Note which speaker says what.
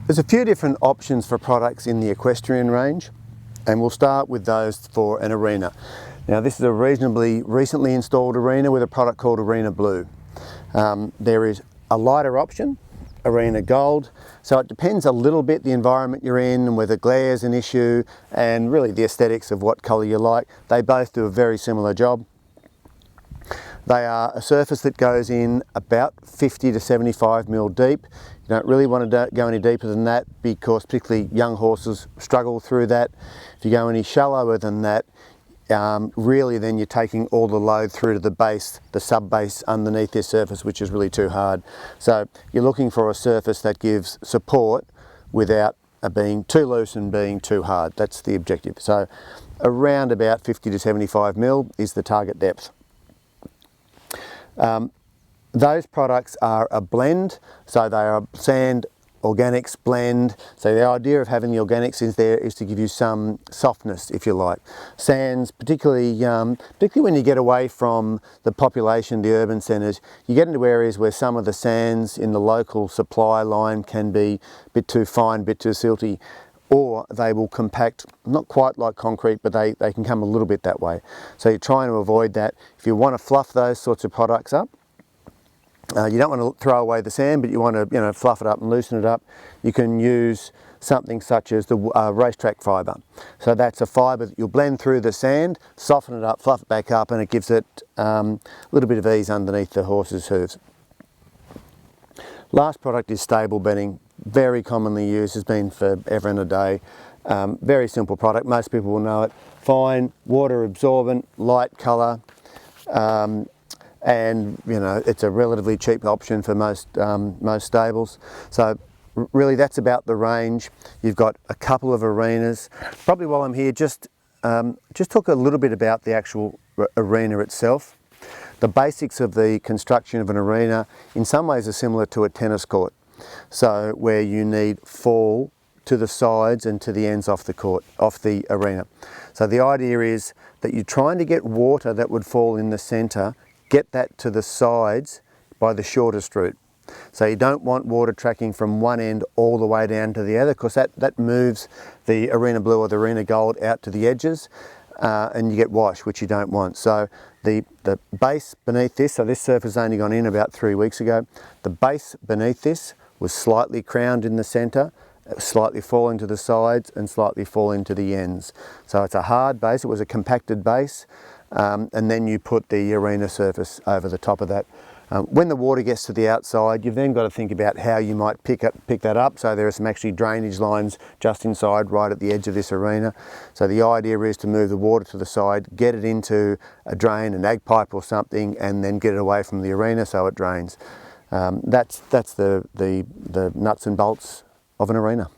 Speaker 1: There's a few different options for products in the equestrian range, and we'll start with those for an arena. Now, this is a reasonably recently installed arena with a product called Arena Blue. There is a lighter option, Arena Gold, so it depends a little bit the environment you're in and whether glare is an issue and really the aesthetics of what colour you like. They both do a very similar job. They are a surface that goes in about 50 to 75 mil deep. You don't really want to go any deeper than that because particularly young horses struggle through that. If you go any shallower than that, really then you're taking all the load through to the base, the sub base underneath this surface, which is really too hard. So you're looking for a surface that gives support without being too loose and being too hard. That's the objective. So around about 50 to 75 mil is the target depth. Those products are a blend, so they are sand organics blend. So the idea of having the organics in there is to give you some softness, if you like. Sands, particularly when you get away from the population, the urban centres, you get into areas where some of the sands in the local supply line can be a bit too fine, a bit too silty, or they will compact, not quite like concrete, but they can come a little bit that way. So you're trying to avoid that. If you want to fluff those sorts of products up, you don't want to throw away the sand, but you want to fluff it up and loosen it up. You can use something such as the Racetrack Fiber. So that's a fibre that you'll blend through the sand, soften it up, fluff it back up, and it gives it a little bit of ease underneath the horse's hooves. Last product is stable bedding. Very commonly used, has been forever and a day. Very simple product, most people will know it. Fine, water absorbent, light colour, and it's a relatively cheap option for most stables. So really that's about the range. You've got a couple of arenas. Probably while I'm here, just talk a little bit about the actual arena itself. The basics of the construction of an arena in some ways are similar to a tennis court. So where you need fall to the sides and to the ends off the court, off the arena. So the idea is that you're trying to get water that would fall in the centre, get that to the sides by the shortest route. So you don't want water tracking from one end all the way down to the other, because that moves the Arena Blue or the Arena Gold out to the edges, and you get wash, which you don't want. So the base beneath this, so this surface only gone in about 3 weeks ago, the base beneath this was slightly crowned in the centre, slightly falling to the sides and slightly falling to the ends. So it's a hard base, it was a compacted base, and then you put the arena surface over the top of that. When the water gets to the outside, you've then got to think about how you might pick that up. So there are some actually drainage lines just inside, right at the edge of this arena. So the idea is to move the water to the side, get it into a drain, an ag pipe or something, and then get it away from the arena so it drains. That's the nuts and bolts of an arena.